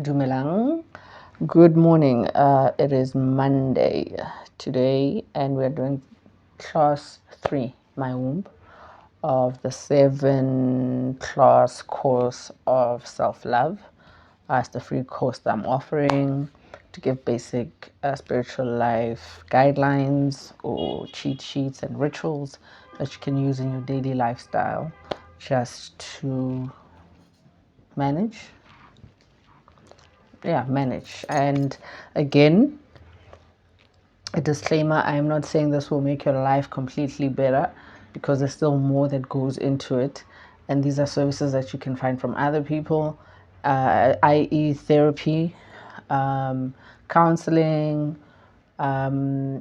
Dumelang. Good morning. It is Monday today, and we're doing class 3, MyWomb, of the 7-class course of self-love. It's the free course that I'm offering to give basic spiritual life guidelines or cheat sheets and rituals that you can use in your daily lifestyle just to manage. And again, a disclaimer, I am not saying this will make your life completely better, because there's still more that goes into it, and these are services that you can find from other people, i.e. therapy, counseling,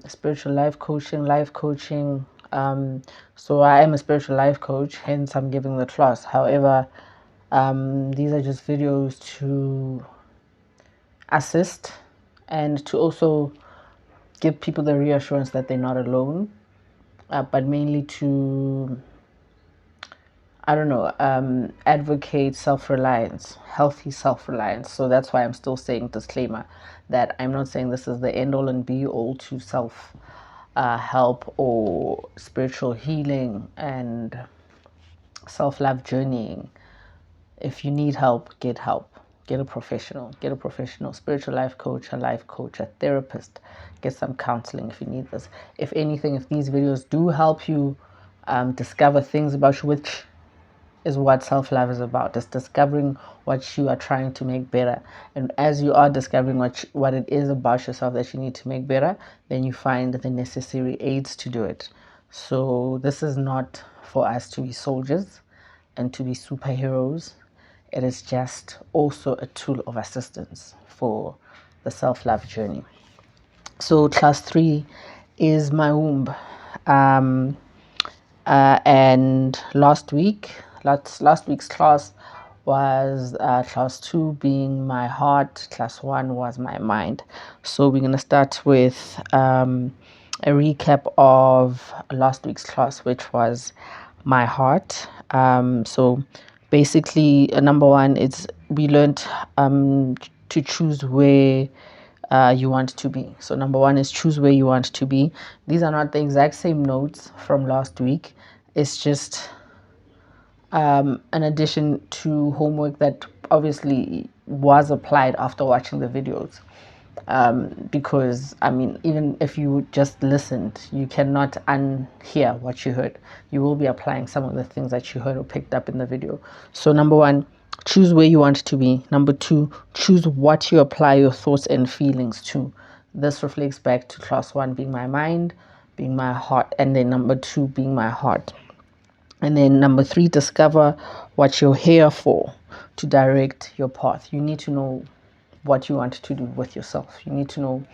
spiritual life coaching. So I am a spiritual life coach, hence I'm giving the class. However, these are just videos to assist and to also give people the reassurance that they're not alone, but mainly to, advocate self-reliance, healthy self-reliance. So that's why I'm still saying disclaimer that I'm not saying this is the end all and be all to self help or spiritual healing and self-love journeying. If you need help, get help. Get a professional spiritual life coach, a life coach, a therapist. Get some counseling if you need this. If anything, if these videos do help you discover things about you, which is what self-love is about. It's discovering what you are trying to make better. And as you are discovering what it is about yourself that you need to make better, then you find the necessary aids to do it. So this is not for us to be soldiers and to be superheroes. It is just also a tool of assistance for the self-love journey. So class 3 is MyWomb. And last week's class was class 2 being my heart, class 1 was my mind. So we're going to start with a recap of last week's class, which was my heart. So basically, number 1 is we learned to choose where you want to be. So number 1 is choose where you want to be. These are not the exact same notes from last week. It's just an addition to homework that obviously was applied after watching the videos. Because even if you just listened, you cannot unhear what you heard. You will be applying some of the things that you heard or picked up in the video. So number 1, choose where you want to be. Number 2, choose what you apply your thoughts and feelings to. This reflects back to class 1 being my mind, being my heart, and then number 2 being my heart. And then number 3, discover what you're here for, to direct your path. You need to know what you want to do with yourself. You need to know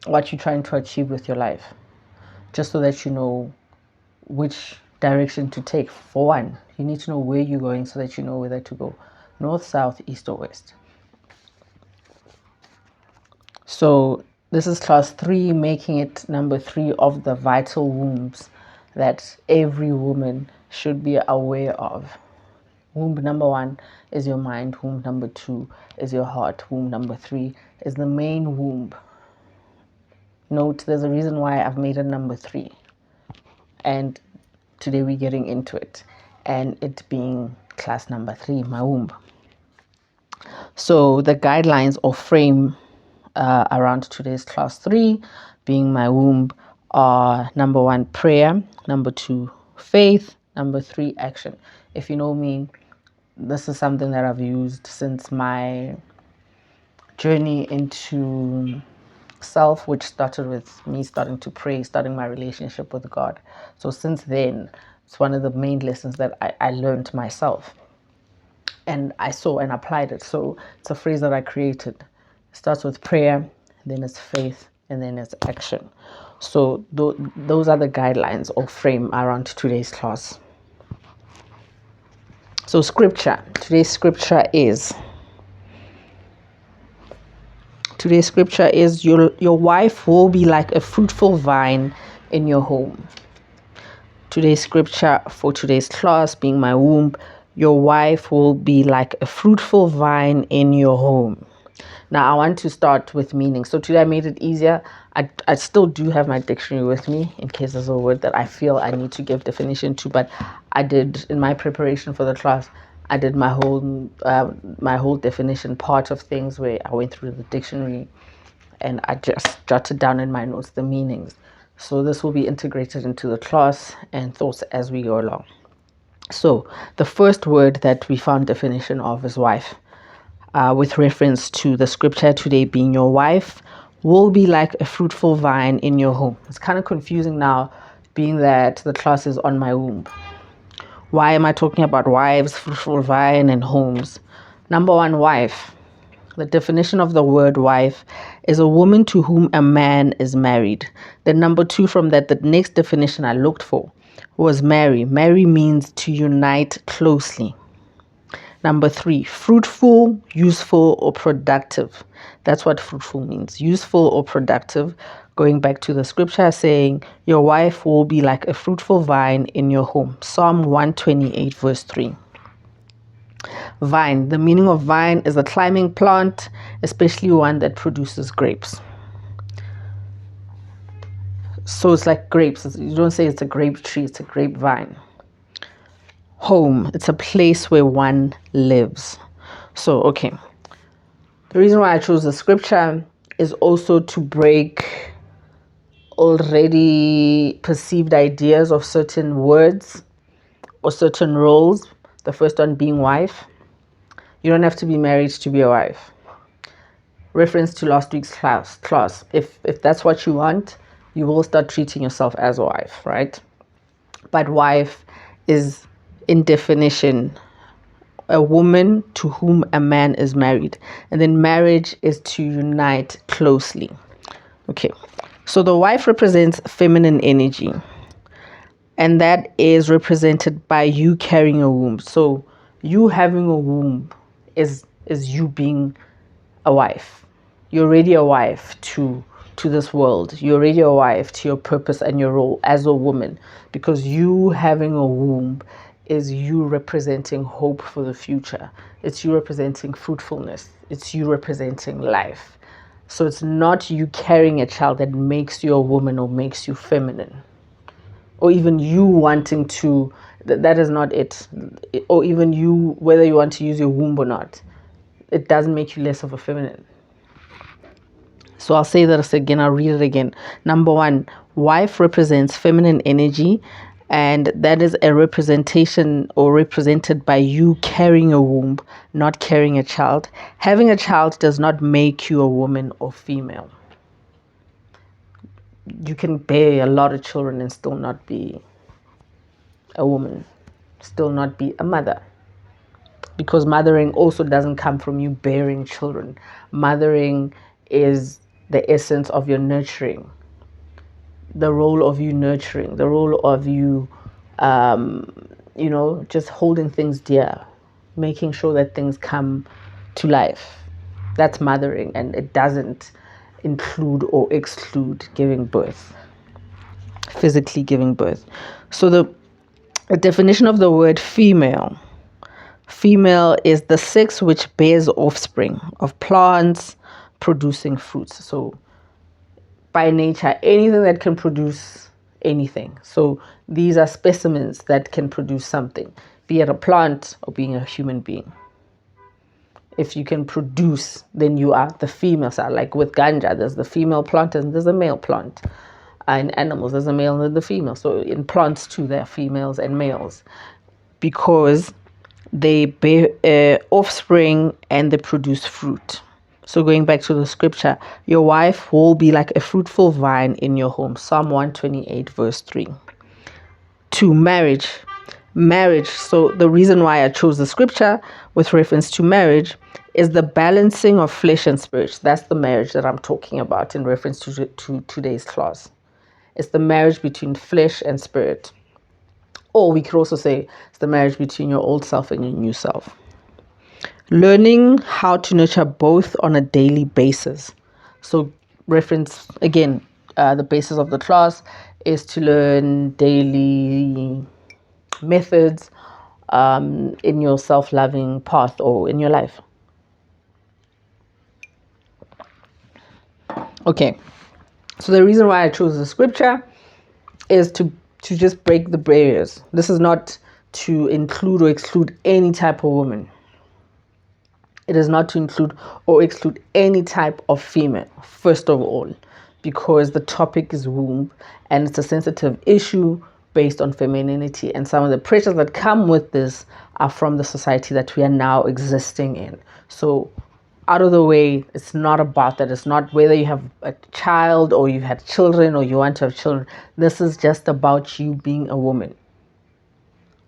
what you're trying to achieve with your life, just so that you know which direction to take. For one, you need to know where you're going so that you know whether to go north, south, east, or west. So this is class 3, making it number 3 of the vital wombs that every woman should be aware of. Womb number 1 is your mind. Womb number 2 is your heart. Womb number 3 is the main womb. Note, there's a reason why I've made it number 3. And today we're getting into it. And it being class number 3, my womb. So the guidelines or frame around today's class 3 being my womb are number 1, prayer. Number 2, faith. Number 3, action. If you know me, this is something that I've used since my journey into self, which started with me starting to pray, starting my relationship with God. So since then, it's one of the main lessons that I learned myself. And I saw and applied it. So it's a phrase that I created. It starts with prayer, then it's faith, and then it's action. So those are the guidelines or frame around today's class. So scripture. Today's scripture is your wife will be like a fruitful vine in your home. Today's scripture for today's class being my womb, your wife will be like a fruitful vine in your home. Now I want to start with meaning. So today I made it easier. I still do have my dictionary with me in case there's a word that I feel I need to give definition to, but I did, in my preparation for the class, I did my whole definition part of things where I went through the dictionary and I just jotted down in my notes the meanings. So this will be integrated into the class and thoughts as we go along. So the first word that we found definition of is wife, with reference to the scripture today being your wife will be like a fruitful vine in your home. It's kind of confusing now, being that the class is on my womb. Why am I talking about wives, fruitful vine, and homes? Number one, wife. The definition of the word wife is a woman to whom a man is married. Then number two from that, the next definition I looked for was marry. Marry means to unite closely. Number three, fruitful, useful, or productive. That's what fruitful means, useful or productive. Going back to the scripture saying, your wife will be like a fruitful vine in your home. Psalm 128 verse 3. Vine. The meaning of vine is a climbing plant, especially one that produces grapes. So it's like grapes. You don't say it's a grape tree, it's a grapevine. Home. It's a place where one lives. So, okay. The reason why I chose the scripture is also to break already perceived ideas of certain words or certain roles. The first one being wife. You don't have to be married to be a wife. Reference to last week's class. If that's what you want, you will start treating yourself as a wife, right? But wife is, in definition, a woman to whom a man is married. And then marriage is to unite closely. Okay. So the wife represents feminine energy. And that is represented by you carrying a womb. So you having a womb is you being a wife. You're already a wife to this world. You're already a wife to your purpose and your role as a woman, because you having a womb is you representing hope for the future. It's you representing fruitfulness. It's you representing life. So it's not you carrying a child that makes you a woman or makes you feminine, or even you wanting to, that is not it. Or even you, whether you want to use your womb or not, it doesn't make you less of a feminine. So I'll say that again, I'll read it again. Number one, wife represents feminine energy, and that is a representation or represented by you carrying a womb, not carrying a child. Having a child does not make you a woman or female. You can bear a lot of children and still not be a woman, still not be a mother. Because mothering also doesn't come from you bearing children. Mothering is the essence of your nurturing, the role of you nurturing, the role of you, just holding things dear, making sure that things come to life. That's mothering, and it doesn't include or exclude giving birth, physically giving birth. So the definition of the word female. Female is the sex which bears offspring of plants producing fruits. So by nature, anything that can produce anything. So these are specimens that can produce something, be it a plant or being a human being. If you can produce, then you are the female side. Like with ganja, there's the female plant and there's a male plant. In animals, there's a male and the female. So in plants too, there are females and males, because they bear offspring and they produce fruit. So going back to the scripture, your wife will be like a fruitful vine in your home. Psalm 128 verse 3. 2, marriage. Marriage. So the reason why I chose the scripture with reference to marriage is the balancing of flesh and spirit. That's the marriage that I'm talking about in reference to today's class. It's the marriage between flesh and spirit. Or we could also say it's the marriage between your old self and your new self. Learning how to nurture both on a daily basis. So reference, again, the basis of the class is to learn daily methods in your self-loving path or in your life. Okay, so the reason why I chose the scripture is to just break the barriers. This is not to include or exclude any type of woman. It is not to include or exclude any type of female, first of all, because the topic is womb and it's a sensitive issue based on femininity, and some of the pressures that come with this are from the society that we are now existing in. So out of the way, it's not about that. It's not whether you have a child or you've had children or you want to have children. This is just about you being a woman.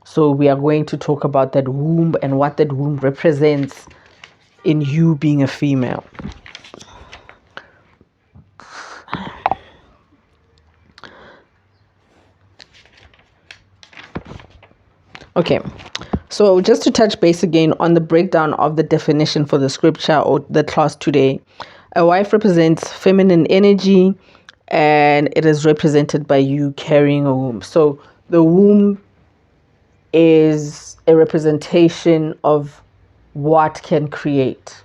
So we are going to talk about that womb and what that womb represents in you being a female. Okay, so just to touch base again on the breakdown of the definition for the scripture or the class today, a wife represents feminine energy and it is represented by you carrying a womb. So the womb is a representation of what can create.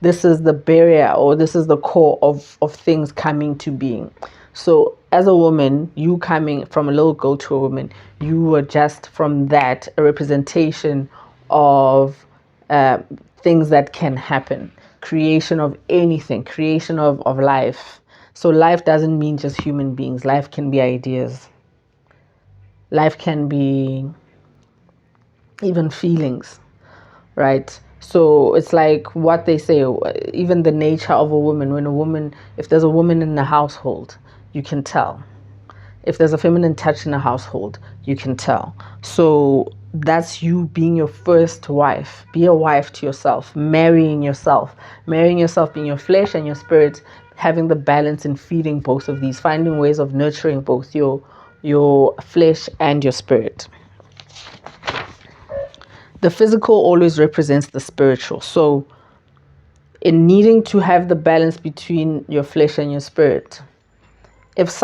This is the barrier, or this is the core of things coming to being. So as a woman, you coming from a little girl to a woman, you are just from that a representation of things that can happen. Creation of anything, creation of life. So life doesn't mean just human beings. Life can be ideas. Life can be even feelings, right? So it's like what they say, even the nature of a woman. When a woman, if there's a woman in the household, you can tell. If there's a feminine touch in a household, you can tell. So that's you being your first wife. Be a wife to yourself, marrying yourself being your flesh and your spirit, having the balance in feeding both of these, finding ways of nurturing both your flesh and your spirit. The physical always represents the spiritual. So in needing to have the balance between your flesh and your spirit, if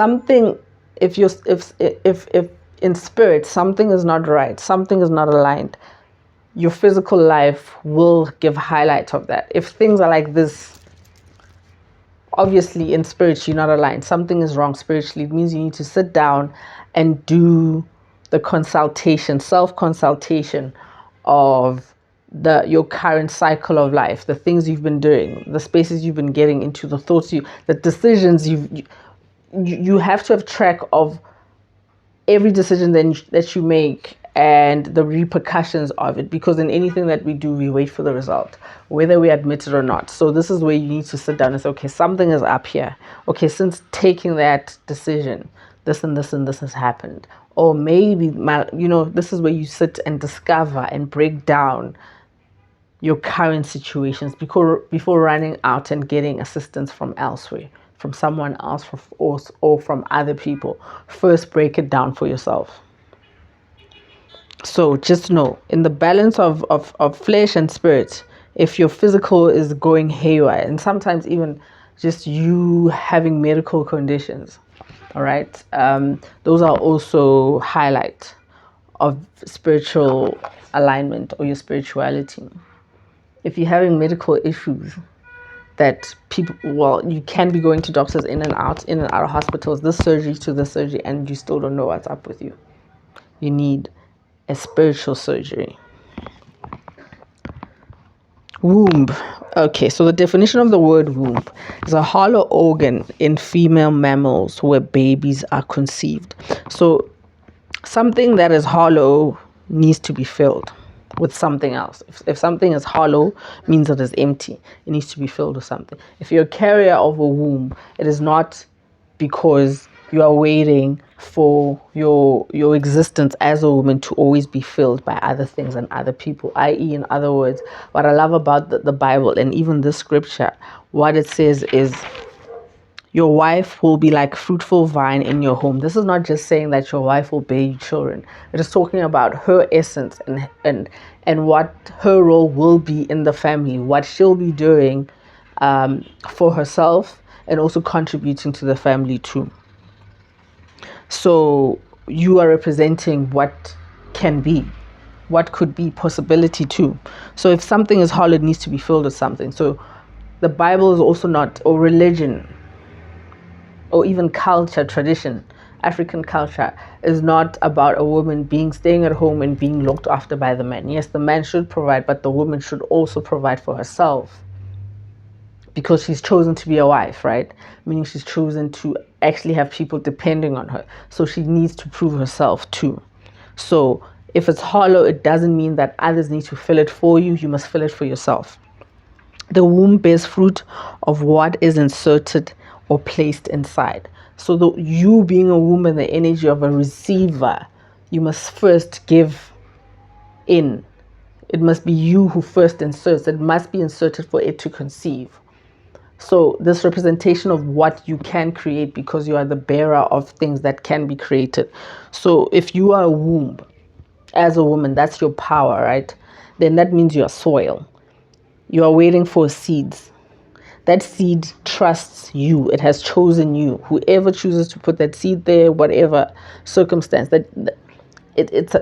in spirit something is not right, something is not aligned, your physical life will give highlight of that. If things are like this, obviously in spirit you're not aligned, something is wrong spiritually. It means you need to sit down and do the consultation, self-consultation of your current cycle of life, the things you've been doing, the spaces you've been getting into, the thoughts the decisions you have to have track of every decision that you make and the repercussions of it, because in anything that we do, we wait for the result, whether we admit it or not. So this is where you need to sit down and say, okay, something is up here. Okay, since taking that decision, this and this and this has happened. Or maybe, this is where you sit and discover and break down your current situations before running out and getting assistance from elsewhere, from someone else, or from other people. First, break it down for yourself. So just know, in the balance of flesh and spirit, if your physical is going haywire, and sometimes even just you having medical conditions, all right, those are also highlight of spiritual alignment or your spirituality. If you're having medical issues that you can be going to doctors in and out of hospitals, this surgery to this surgery, and you still don't know what's up with you. You need a spiritual surgery. Womb. Okay, so the definition of the word womb is a hollow organ in female mammals where babies are conceived. So something that is hollow needs to be filled with something else. If something is hollow, means it is empty. It needs to be filled with something. If you're a carrier of a womb, it is not because you are waiting for your existence as a woman to always be filled by other things and other people, i.e., in other words, what I love about the Bible and even this scripture, what it says is your wife will be like fruitful vine in your home. This is not just saying that your wife will bear you children. It is talking about her essence and what her role will be in the family, what she'll be doing for herself and also contributing to the family too. So you are representing what can be, what could be, possibility too. So if something is hollow, it needs to be filled with something. So the Bible is also not, or religion, or even culture, tradition, African culture is not about a woman staying at home and being looked after by the man. Yes, the man should provide, but the woman should also provide for herself, because she's chosen to be a wife, right? Meaning she's chosen to actually have people depending on her. So she needs to prove herself too. So if it's hollow, it doesn't mean that others need to fill it for you. You must fill it for yourself. The womb bears fruit of what is inserted or placed inside. So you being a woman, the energy of a receiver, you must first give in. It must be you who first inserts. It must be inserted for it to conceive. So this representation of what you can create, because you are the bearer of things that can be created. So if you are a womb as a woman, that's your power, right? Then that means you are soil. You are waiting for seeds. That seed trusts you. It has chosen you. Whoever chooses to put that seed there, whatever circumstance,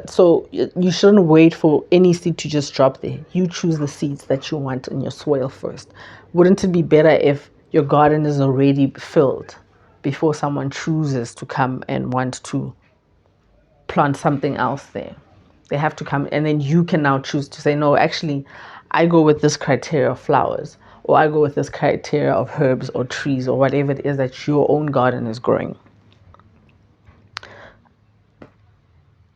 so you shouldn't wait for any seed to just drop there. You choose the seeds that you want in your soil first. Wouldn't it be better if your garden is already filled before someone chooses to come and want to plant something else there? They have to come, and then you can now choose to say, no, actually, I go with this criteria of flowers, or I go with this criteria of herbs or trees, or whatever it is that your own garden is growing.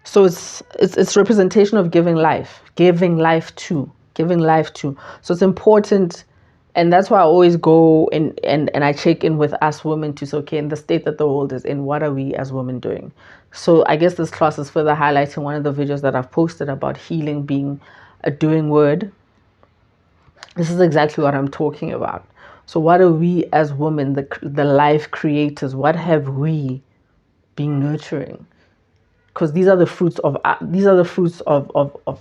So it's representation of giving life to. So it's important, and that's why I always go and I check in with us women to say, okay, in the state that the world is in, what are we as women doing? So I guess this class is further highlighting one of the videos that I've posted about healing being a doing word. This is exactly what I'm talking about. So what are we as women, the life creators, what have we been nurturing? Because these are the fruits of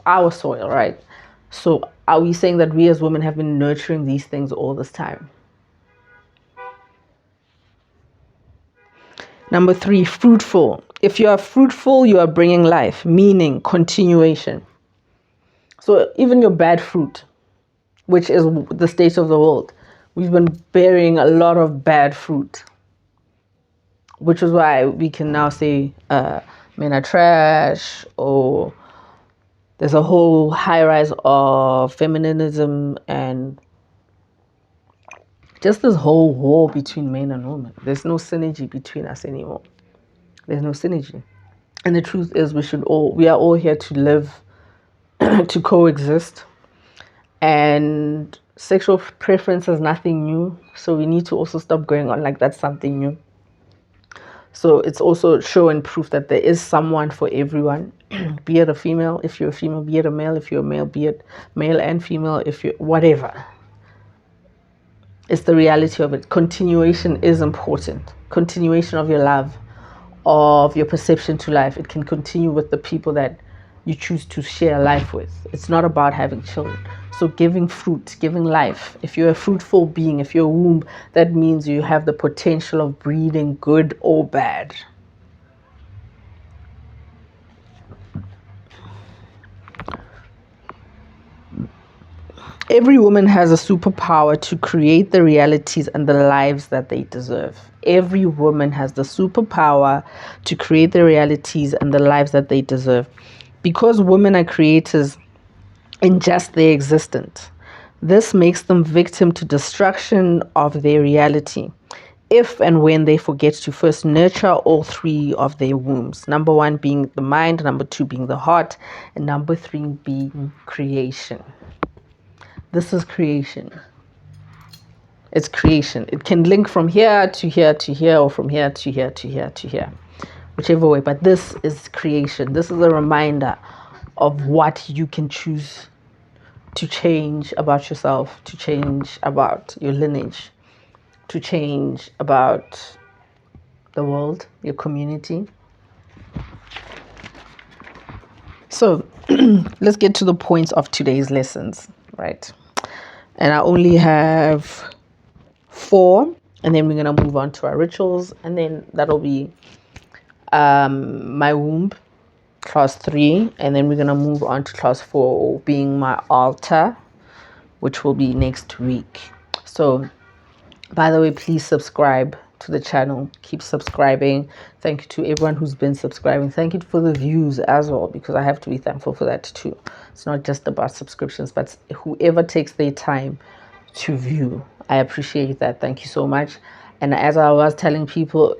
our soil, right? So are we saying that we as women have been nurturing these things all this time? Number 3, fruitful. If you are fruitful, you are bringing life, meaning continuation. So even your bad fruit, which is the state of the world, we've been bearing a lot of bad fruit, which is why we can now say men are trash, or there's a whole high rise of feminism and just this whole war between men and women. There's no synergy between us anymore. There's no synergy. And the truth is we are all here to live, to coexist. And sexual preference is nothing new. So we need to also stop going on like that's something new. So it's also show and proof that there is someone for everyone, be it a female, if you're a female, be it a male, if you're a male, be it male and female, if you're whatever. It's the reality of it. Continuation is important. Continuation of your love, of your perception to life. It can continue with the people that you choose to share life with. It's not about having children. So giving fruit, giving life. If you're a fruitful being, if you're a womb, that means you have the potential of breeding good or bad. Every woman has a superpower to create the realities and the lives that they deserve. Every woman has the superpower to create the realities and the lives that they deserve. Because women are creators in just their existence, this makes them victim to destruction of their reality if and when they forget to first nurture all 3 of their wombs. Number 1 being the mind, number 2 being the heart, and number 3 being creation. This is creation. It's creation. It can link from here to here to here, or from here to here to here to here, whichever way. But this is creation. This is a reminder of what you can choose to change about yourself, to change about your lineage, to change about the world, your community. So let's get to the points of today's lessons, right? And I only have 4, and then we're going to move on to our rituals, and then that'll be my womb, class 3, and then we're going to move on to class 4, being my altar, which will be next week. So by the way, please subscribe to the channel. Keep subscribing. Thank you to everyone who's been subscribing. Thank you for the views as well, because I have to be thankful for that too. It's not just about subscriptions, but whoever takes their time to view, I appreciate that. Thank you so much. And as I was telling people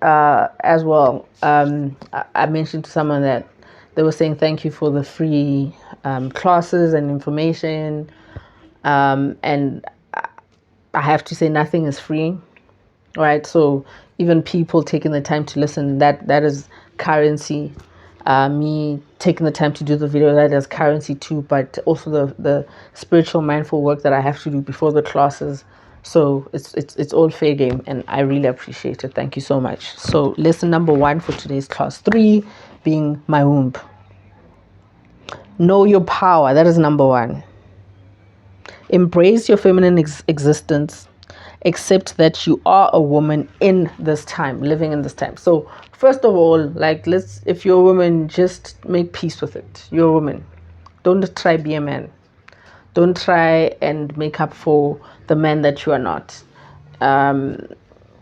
as well, I mentioned to someone that they were saying thank you for the free classes and information, and I have to say nothing is free, right? So even people taking the time to listen, that is currency. Me taking the time to do the video, that is currency too, but also the spiritual mindful work that I have to do before the classes. So it's all fair game, and I really appreciate it. Thank you so much. So lesson number 1 for today's class 3 being my womb. Know your power. That is number 1. Embrace your feminine existence. Accept that you are a woman in this time, living in this time. So first of all, like, if you're a woman, just make peace with it. You're a woman. Don't try be a man. Don't try and make up for the man that you are not.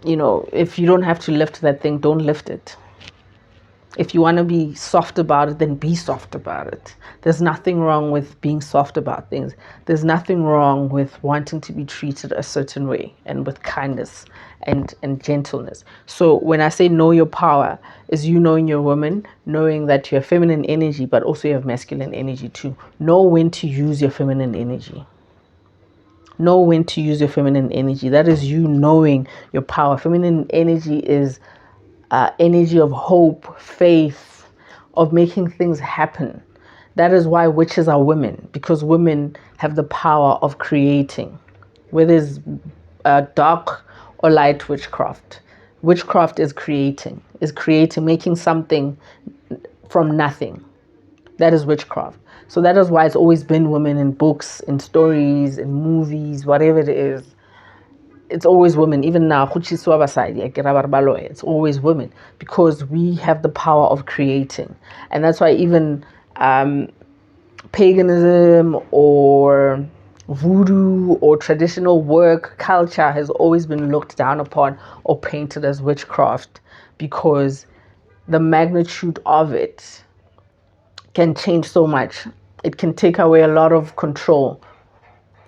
If you don't have to lift that thing, don't lift it. If you want to be soft about it, then be soft about it. There's nothing wrong with being soft about things. There's nothing wrong with wanting to be treated a certain way, and with kindness and gentleness. So when I say know your power, is you knowing you're a woman, knowing that you have feminine energy, but also you have masculine energy too. Know when to use your feminine energy. Know when to use your feminine energy. That is you knowing your power. Feminine energy is energy of hope, faith, of making things happen. That is why witches are women, because women have the power of creating. Whether it's dark or light witchcraft. Witchcraft is creating, making something from nothing. That is witchcraft. So that is why it's always been women in books, in stories, in movies, whatever it is. It's always women. Even now, it's always women, because we have the power of creating. And that's why even paganism or voodoo or traditional work culture has always been looked down upon or painted as witchcraft, because the magnitude of it can change so much. It can take away a lot of control,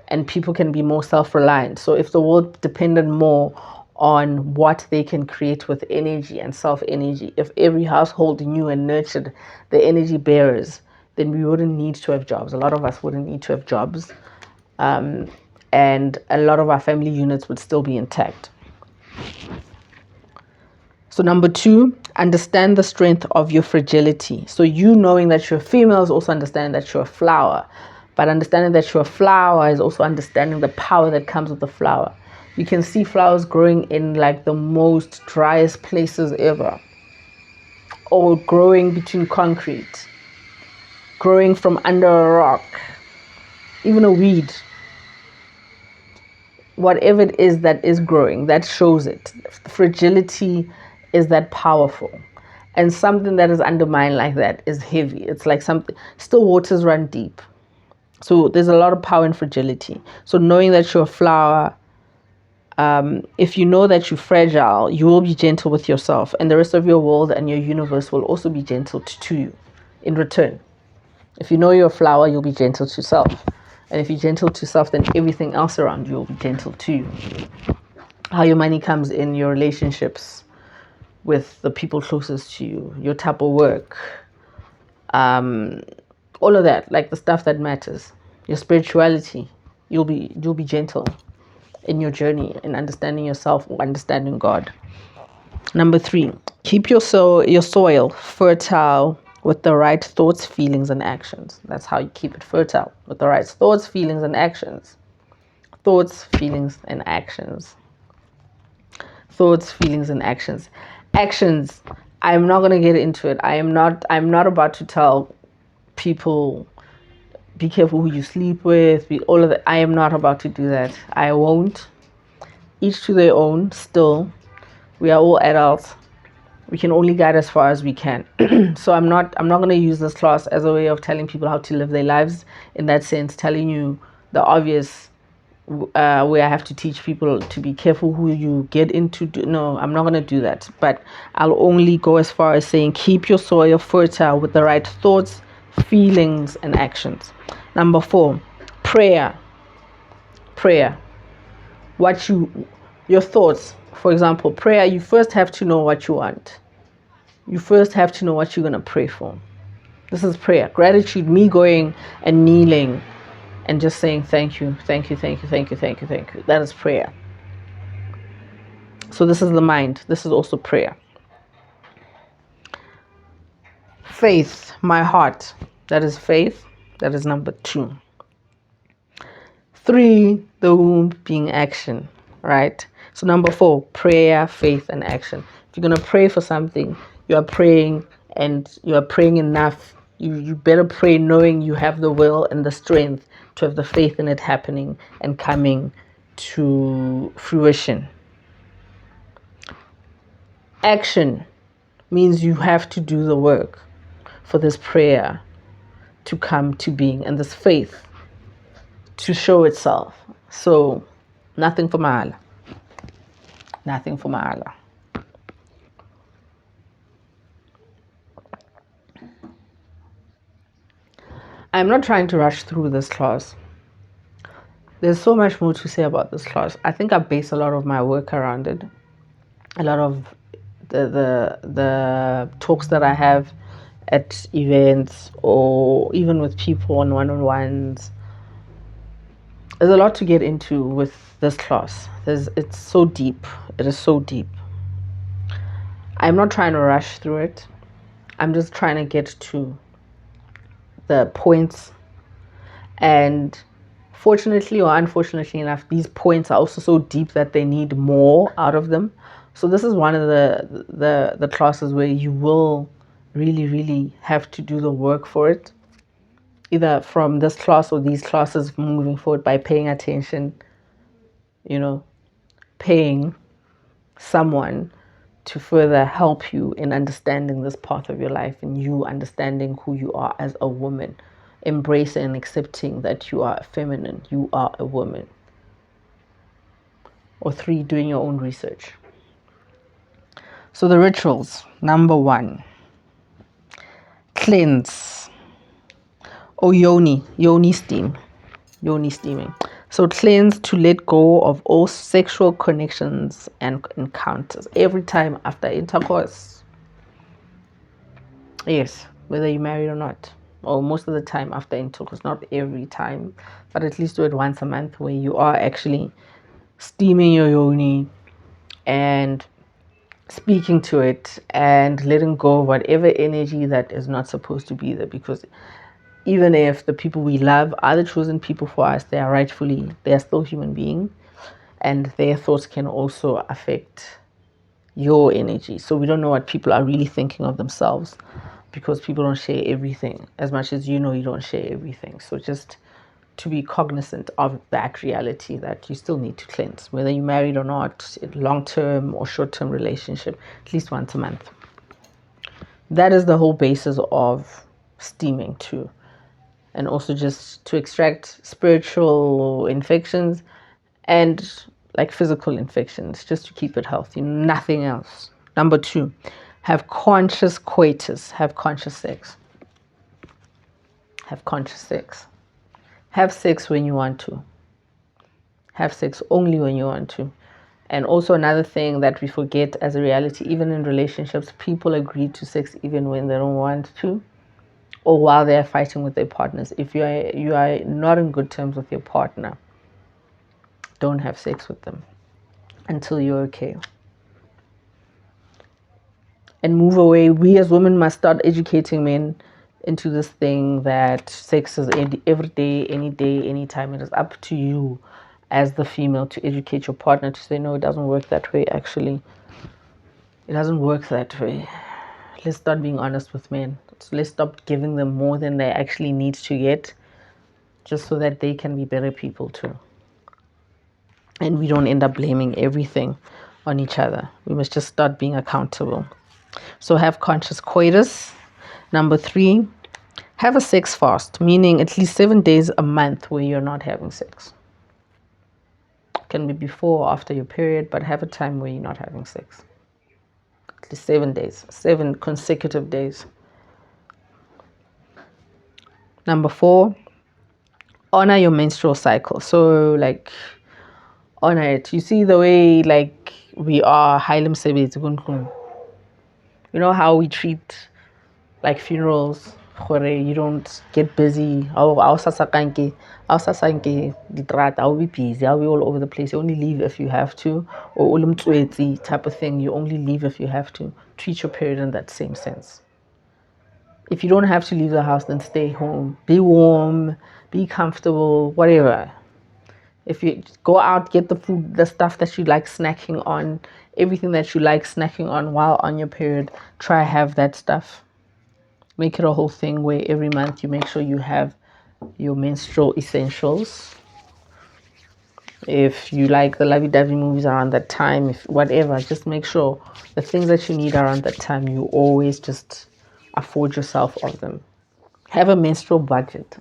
and people can be more self-reliant. So if the world depended more on what they can create with energy and self-energy, if every household knew and nurtured the energy bearers, then we wouldn't need to have jobs. A lot of us wouldn't need to have jobs. And a lot of our family units would still be intact. So number 2, understand the strength of your fragility. So you knowing that you're female is also understanding that you're a flower. But understanding that you're a flower is also understanding the power that comes with the flower. You can see flowers growing in like the most driest places ever. Or growing between concrete. Growing from under a rock. Even a weed. Whatever it is that is growing, that shows it. Fragility is that powerful. And something that is undermined like that is heavy. It's like something, still waters run deep. So there's a lot of power in fragility. So knowing that you're a flower, if you know that you're fragile, you will be gentle with yourself, and the rest of your world and your universe will also be gentle to you in return. If you know you're a flower, you'll be gentle to self. And if you're gentle to self, then everything else around you will be gentle to you. How your money comes in, your relationships with the people closest to you, your type of work, all of that, like the stuff that matters, your spirituality, you'll be gentle in your journey in understanding yourself or understanding God. Number 3, keep your soil fertile with the right thoughts, feelings, and actions. That's how you keep it fertile, with the right thoughts, feelings, and actions. Thoughts, feelings, and actions. Thoughts, feelings, and actions. Actions. I'm not going to get into it. I'm not about to tell people be careful who you sleep with, all of that. I am not about to do that. I won't. Each to their own. Still, we are all adults. We can only guide as far as we can. So I'm not going to use this class as a way of telling people how to live their lives, in that sense, telling you the obvious where I have to teach people to be careful who you get into. No, I'm not going to do that. But I'll only go as far as saying keep your soil fertile with the right thoughts, feelings, and actions. Number 4, prayer. Prayer. Your thoughts. For example, prayer, you first have to know what you want. You first have to know what you're going to pray for. This is prayer. Gratitude, me going and kneeling and just saying thank you, thank you, thank you, thank you, thank you, thank you. That is prayer. So this is the mind. This is also prayer. Faith, my heart. That is faith. That is number 2. 3, the womb being action, right? So number 4, prayer, faith, and action. If you're going to pray for something, you are praying and you are praying enough. You better pray knowing you have the will and the strength to have the faith in it happening and coming to fruition. Action means you have to do the work for this prayer to come to being and this faith to show itself. So nothing for Mahala. Nothing for Mahala. I'm not trying to rush through this class. There's so much more to say about this class. I think I base a lot of my work around it. A lot of the talks that I have at events or even with people on one-on-ones. There's a lot to get into with this class. It's so deep. It is so deep. I'm not trying to rush through it. I'm just trying to get to the points. And fortunately or unfortunately enough, these points are also so deep that they need more out of them. So this is one of the classes where you will really, really have to do the work for it. Either from this class or these classes moving forward by paying attention, paying someone to further help you in understanding this part of your life and you understanding who you are as a woman, embracing and accepting that you are feminine, you are a woman. Or 3, doing your own research. So the rituals, number 1, cleanse. Or yoni steaming. So cleanse to let go of all sexual connections and encounters every time after intercourse. Yes, whether you're married or not, or most of the time after intercourse, not every time, but at least do it once a month where you are actually steaming your yoni and speaking to it and letting go of whatever energy that is not supposed to be there. Because even if the people we love are the chosen people for us, they are still human beings, and their thoughts can also affect your energy. So we don't know what people are really thinking of themselves, because people don't share everything. As much as you don't share everything. So just to be cognizant of that reality, that you still need to cleanse, whether you're married or not, long-term or short-term relationship, at least once a month. That is the whole basis of steaming too. And also just to extract spiritual infections and like physical infections, just to keep it healthy, nothing else. Number 2, have conscious coitus, have conscious sex. Have conscious sex. Have sex when you want to. Have sex only when you want to. And also another thing that we forget as a reality, even in relationships, people agree to sex even when they don't want to, or while they're fighting with their partners. If you are not in good terms with your partner, don't have sex with them until you're okay. And move away. We as women must start educating men into this thing that sex is every day, any day, anytime. It is up to you as the female to educate your partner to say, no, it doesn't work that way. Actually, it doesn't work that way. Let's start being honest with men. So let's stop giving them more than they actually need to get, just so that they can be better people too. And we don't end up blaming everything on each other. We must just start being accountable. So have conscious coitus. Number 3, have a sex fast, meaning at least 7 days a month where you're not having sex. Can be before or after your period, but have a time where you're not having sex. At least 7 days, 7 consecutive days. Number 4, honor your menstrual cycle. So like honor it. You see the way like we are Hailem Sebet. You know how we treat like funerals, where you don't get busy. I'll be busy. I'll be all over the place. You only leave if you have to. Or type of thing. You only leave if you have to. Treat your period in that same sense. If you don't have to leave the house, then stay home. Be warm, be comfortable, whatever. If you go out, get the food, the stuff that you like snacking on, everything that you like snacking on while on your period, try have that stuff. Make it a whole thing where every month you make sure you have your menstrual essentials. If you like the lovey-dovey movies around that time, if whatever, just make sure the things that you need around that time, you always just afford yourself of them. Have a menstrual budget.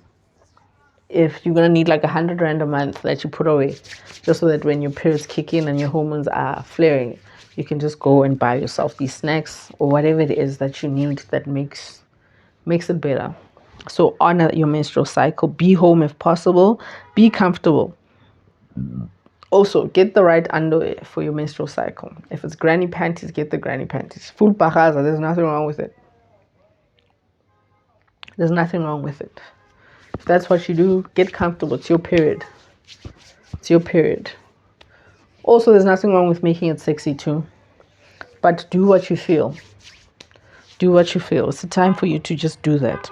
If you're going to need like 100 rand a month that you put away, just so that when your periods kick in and your hormones are flaring, you can just go and buy yourself these snacks or whatever it is that you need that makes it better. So honor your menstrual cycle. Be home if possible. Be comfortable. Also, get the right underwear for your menstrual cycle. If it's granny panties, get the granny panties. Full pajaza, there's nothing wrong with it. There's nothing wrong with it. If that's what you do, get comfortable. It's your period. It's your period. Also, there's nothing wrong with making it sexy too. But do what you feel. Do what you feel. It's a time for you to just do that.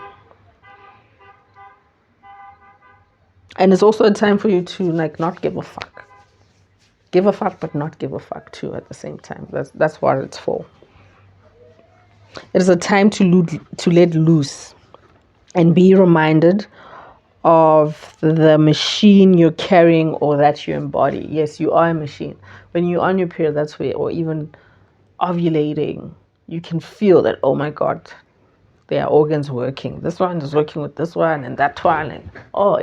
And it's also a time for you to like not give a fuck. Give a fuck, but not give a fuck too at the same time. That's what it's for. It is a time to let loose and be reminded of the machine you're carrying or that you embody. Yes, you are a machine. When you're on your period, that's where, or even ovulating, you can feel that, oh my God, there are organs working. This one is working with this one and that one, and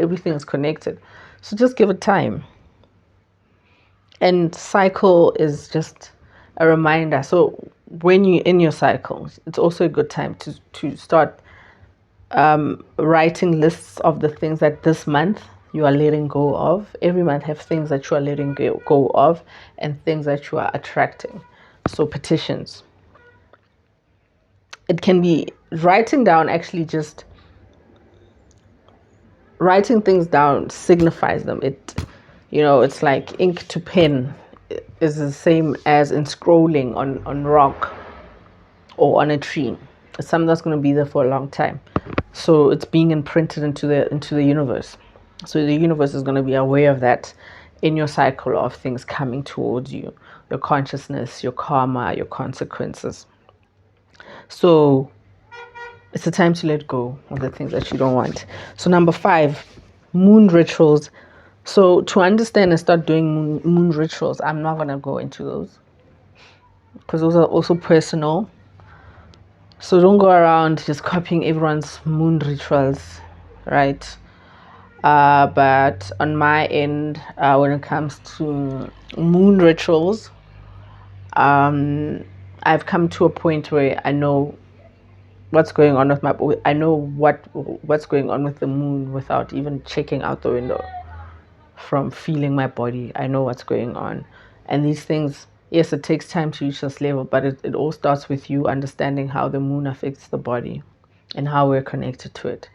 everything is connected. So just give it time. And cycle is just a reminder. So when you're in your cycle, it's also a good time to start writing lists of the things that this month you are letting go of. Every month have things that you are letting go of and things that you are attracting. So petitions. It can be writing down, actually just writing things down signifies them. It's like ink to pen is the same as in scrolling on rock or on a tree. It's something that's going to be there for a long time. So it's being imprinted into the universe. So the universe is going to be aware of that in your cycle of things coming towards you, your consciousness, your karma, your consequences. So it's a time to let go of the things that you don't want. So number 5, moon rituals. So to understand and start doing moon rituals, I'm not going to go into those because those are also personal. So don't go around just copying everyone's moon rituals, right? But on my end, when it comes to moon rituals, I've come to a point where I know what's going on with I know what's going on with the moon without even checking out the window. From feeling my body, I know what's going on. And these things, yes, it takes time to reach this level, but it all starts with you understanding how the moon affects the body and how we're connected to it.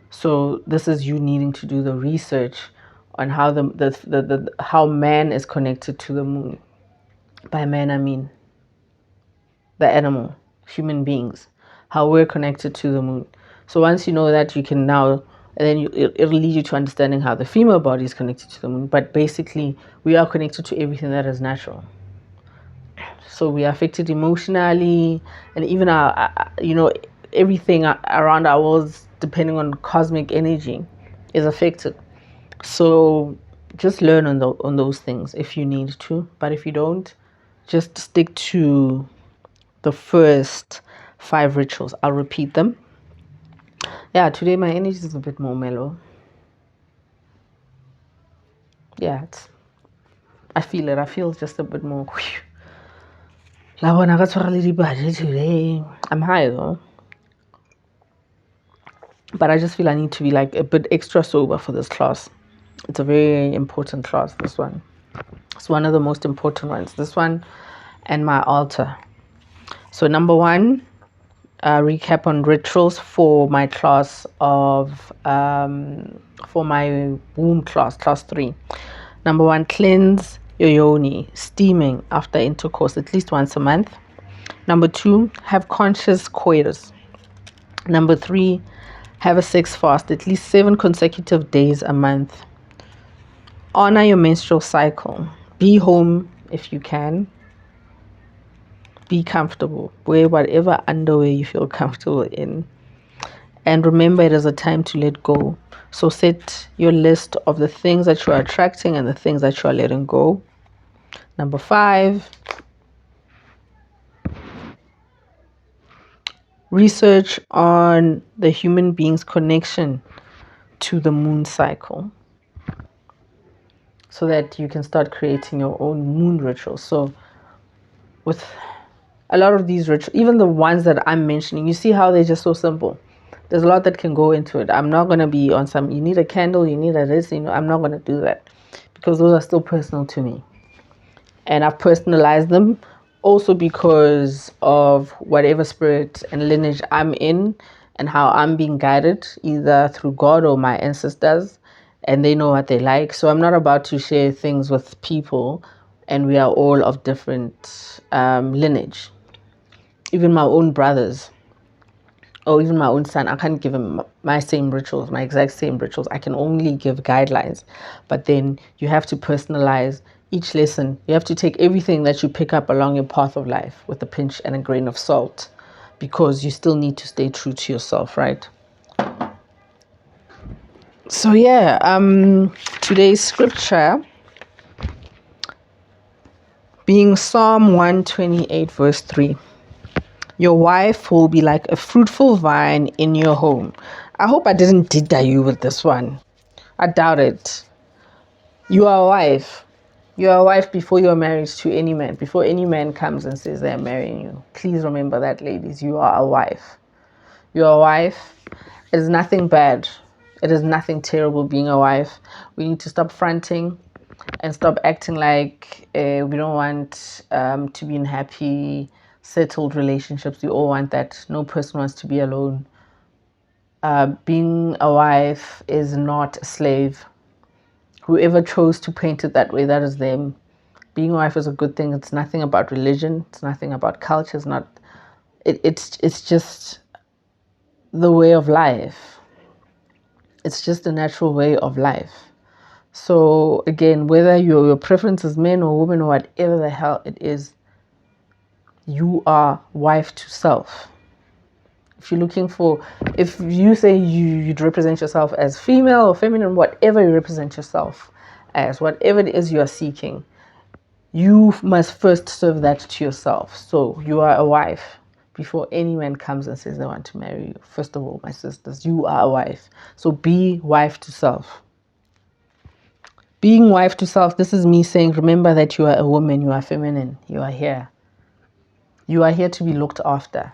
So this is you needing to do the research on how how man is connected to the moon. By man, I mean the animal, human beings, how we're connected to the moon. So once you know that, you can now, and then it'll lead you to understanding how the female body is connected to the moon. But basically, we are connected to everything that is natural. So we are affected emotionally, and even everything around our worlds, depending on cosmic energy, is affected. So just learn on those things if you need to. But if you don't, just stick to the first 5 rituals. I'll repeat them. Yeah, today my energy is a bit more mellow. Yeah, I feel it. I feel just a bit more. Today. I'm high though. But I just feel I need to be like a bit extra sober for this class. It's a very important class, this one. It's one of the most important ones. This one and my altar. So number one, recap on rituals for my class for my womb class 3. Number one, cleanse your yoni, steaming after intercourse at least once a month. Number two, have conscious coitus. Number three, have a sex fast at least 7 consecutive days a month. Honor your menstrual cycle. Be home if you can. Be comfortable. Wear whatever underwear you feel comfortable in. And remember, it is a time to let go. So set your list of the things that you are attracting and the things that you are letting go. Number 5, research on the human being's connection to the moon cycle so that you can start creating your own moon rituals. So with a lot of these rituals, even the ones that I'm mentioning, you see how they're just so simple. There's a lot that can go into it. I'm not going to be on some, you need a candle, you need a this, I'm not going to do that because those are still personal to me. And I've personalized them also because of whatever spirit and lineage I'm in and how I'm being guided either through God or my ancestors, and they know what they like. So I'm not about to share things with people and we are all of different lineage. Even my own brothers or even my own son, I can't give him my same rituals, my exact same rituals. I can only give guidelines. But then you have to personalize each lesson. You have to take everything that you pick up along your path of life with a pinch and a grain of salt, because you still need to stay true to yourself, right? So yeah, today's scripture being Psalm 128 verse 3. Your wife will be like a fruitful vine in your home. I hope I didn't dida you with this one. I doubt it. You are a wife. You are a wife before you are married to any man. Before any man comes and says they're marrying you. Please remember that, ladies. You are a wife. You are a wife. It is nothing bad. It is nothing terrible being a wife. We need to stop fronting and stop acting like we don't want to be in happy, settled relationships. We all want that. No person wants to be alone. Being a wife is not a slave. Whoever chose to paint it that way, that is them. Being a wife is a good thing. It's nothing about religion. It's nothing about culture. It's not. It's just the way of life. It's just a natural way of life. So again, whether your preference is men or women or whatever the hell it is, you are wife to self. If you're looking for, if you say you'd represent yourself as female or feminine, whatever you represent yourself as, whatever it is you are seeking, you must first serve that to yourself. So you are a wife before any man comes and says they want to marry you. First of all, my sisters, you are a wife. So be wife to self. Being wife to self, this is me saying, remember that you are a woman, you are feminine, you are here. You are here to be looked after.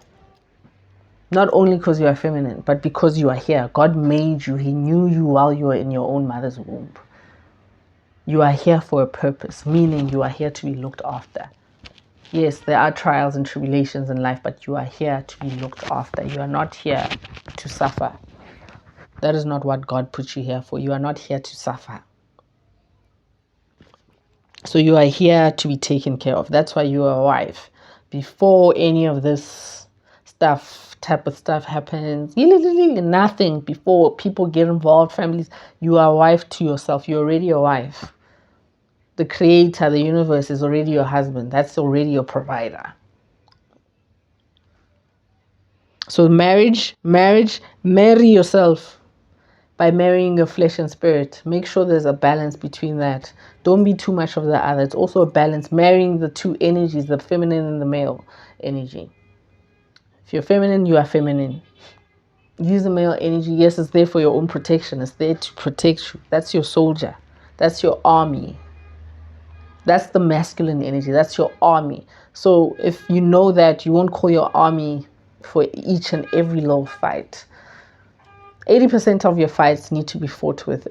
Not only because you are feminine, but because you are here. God made you. He knew you while you were in your own mother's womb. You are here for a purpose, meaning you are here to be looked after. Yes, there are trials and tribulations in life, but you are here to be looked after. You are not here to suffer. That is not what God put you here for. You are not here to suffer. So you are here to be taken care of. That's why you are a wife. Before any of this type of stuff happens, nothing, before people get involved, families, you are a wife to yourself. You're already a wife. The creator, the universe is already your husband. That's already your provider. So marry yourself by marrying your flesh and spirit. Make sure there's a balance between that. Don't be too much of the other. It's also a balance, marrying the two energies, the feminine and the male energy. If you're feminine, you are feminine. Use the male energy. Yes, it's there for your own protection. It's there to protect you. That's your soldier. That's your army. That's the masculine energy. That's your army. So if you know that you won't call your army for each and every little fight, 80% of your fights need to be fought with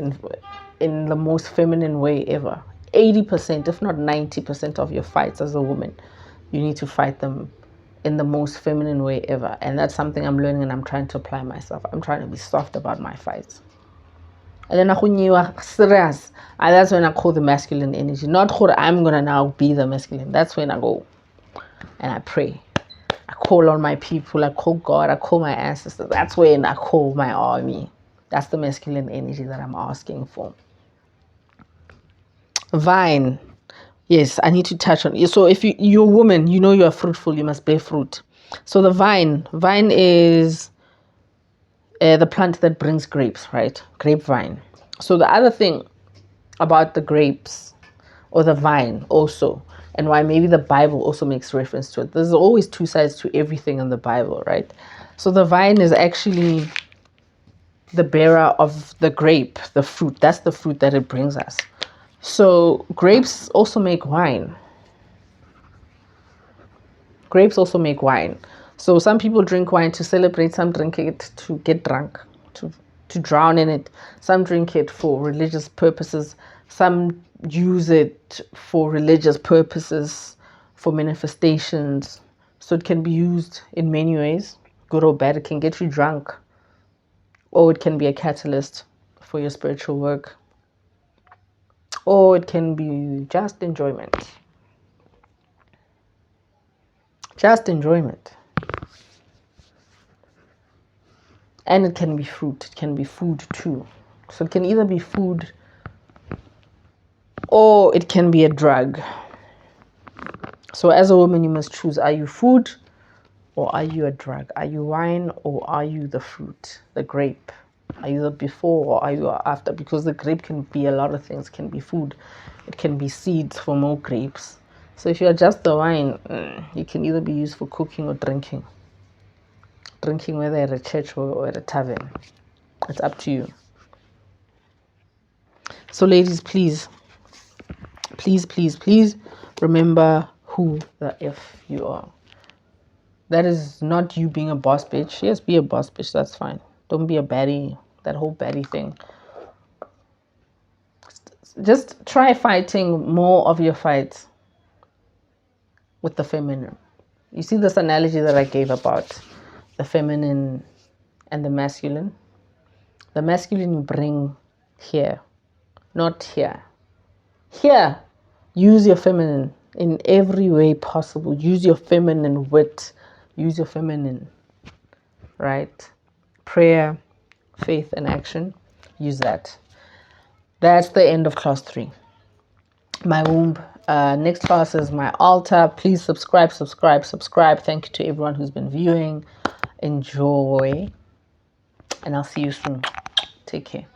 in the most feminine way ever. 80%, if not 90% of your fights as a woman, you need to fight them in the most feminine way ever. And that's something I'm learning and I'm trying to apply myself. I'm trying to be soft about my fights. And then serious. And that's when I call the masculine energy. Not I'm gonna now be the masculine. That's when I go and I pray. I call on my people. I call God. I call my ancestors. That's when I call my army. That's the masculine energy that I'm asking for. Vine. Yes, I need to touch on it. So if you're a woman, you know you're fruitful, you must bear fruit. So the vine is the plant that brings grapes, right? Grapevine. So the other thing about the grapes or the vine also, and why maybe the Bible also makes reference to it. There's always two sides to everything in the Bible, right? So the vine is actually the bearer of the grape, the fruit. That's the fruit that it brings us. So grapes also make wine. Grapes also make wine. So some people drink wine to celebrate, some drink it to get drunk, to drown in it. Some drink it for religious purposes. Some use it for religious purposes, for manifestations. So it can be used in many ways, good or bad. It can get you drunk, or it can be a catalyst for your spiritual work, or it can be just enjoyment. Just enjoyment. And it can be fruit. It can be food too. So it can either be food or it can be a drug. So as a woman, you must choose. Are you food or are you a drug? Are you wine or are you the fruit, the grape? Are you the before or are you after? Because the grape can be a lot of things. It can be food. It can be seeds for more grapes. So if you're just the wine, you can either be used for cooking or drinking. Drinking whether at a church or at a tavern. It's up to you. So ladies, please remember who the F you are. That is not you being a boss bitch. Yes, be a boss bitch. That's fine. Don't be a baddie. That whole baddie thing. Just try fighting more of your fights with the feminine. You see this analogy that I gave about the feminine and the masculine? The masculine you bring here, not here. Here, use your feminine in every way possible. Use your feminine wit. Use your feminine, right? Prayer, faith, and action. Use that. That's the end of class 3. My womb. Next class is my altar. Please subscribe. Thank you to everyone who's been viewing. Enjoy. And I'll see you soon. Take care.